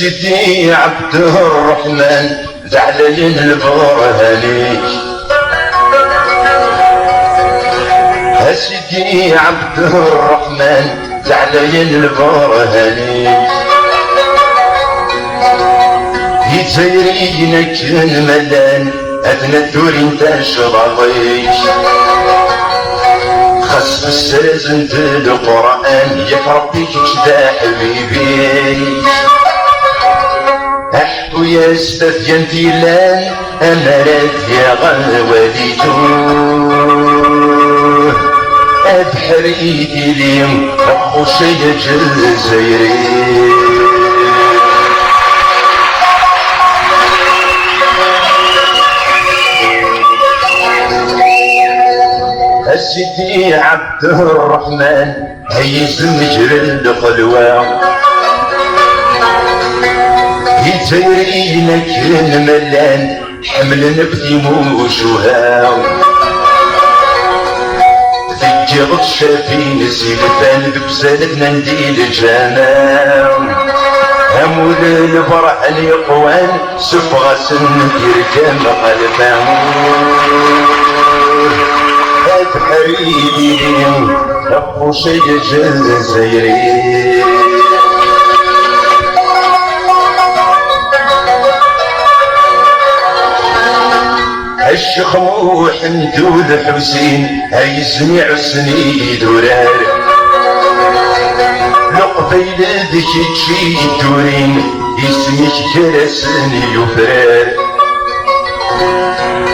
سيدي عبد الرحمن زعلان البرهاني، سيدي عبد الرحمن زعلان البرهاني، يتزايرين كان ملان أدنى الدورين تشرضيش، خاص السازن القرآن ياك ربي كدا حبيبي، أحبو يا استاذ ديلان أمارات يا غواليتو، أبحر إيدي ليم أخو شي جزايري. سيدي عبد الرحمن هيز مجرى القلوة، يتيرينا كان ملان حمل نبدي موشوها، ذكي غشافين سيلفان ببزالتنا نديل الجمال، همول البرعن يقوان سفغة سندير كام قلبان، حبيبي أخو شي جزايري. الشيخ محمد حسين هيزمع سنيد ورار، لقبيل ذكي تشي الدورين يسميك كراسني يفرار،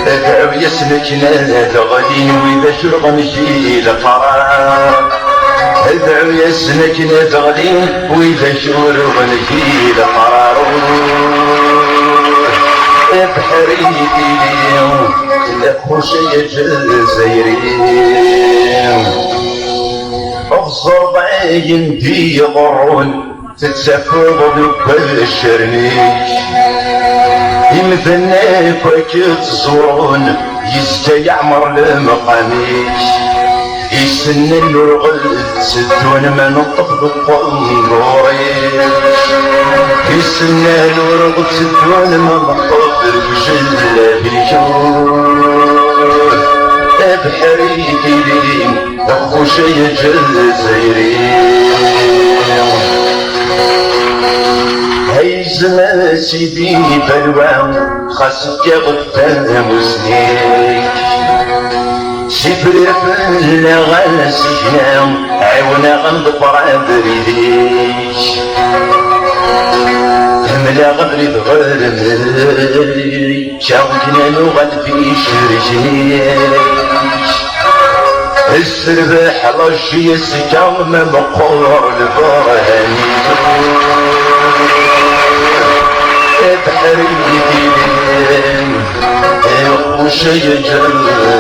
أدعو يسمك نادى غادين وإذا شرغن في القرار، أدعو يسمك نادى غادين وإذا شرغن في القرار، بحريتي اليوم الأخو شي جزايري، أغزر بعين في يضرون تتسافر بكل الشرنيش، يمثلناك وكي تزورون يزكى يعمر المقاميش، يسنن الرغل تسدون ما نطق بالطنوريش، يسنن الرغل تسدون ما نطق بالجلة بالجور، بحريتي لين أخو شي جزايري. هيزم سيدي بلوى خاصك يا غفام سنيك، سفر فلا غاسجنا عونا غنضفر بريديك، هملا غبريد غير مريك شاوكنا نغد في شرجيك، السرباح رجي السكام مقور البرهاني، بحريتي لين أخو شي جزايري.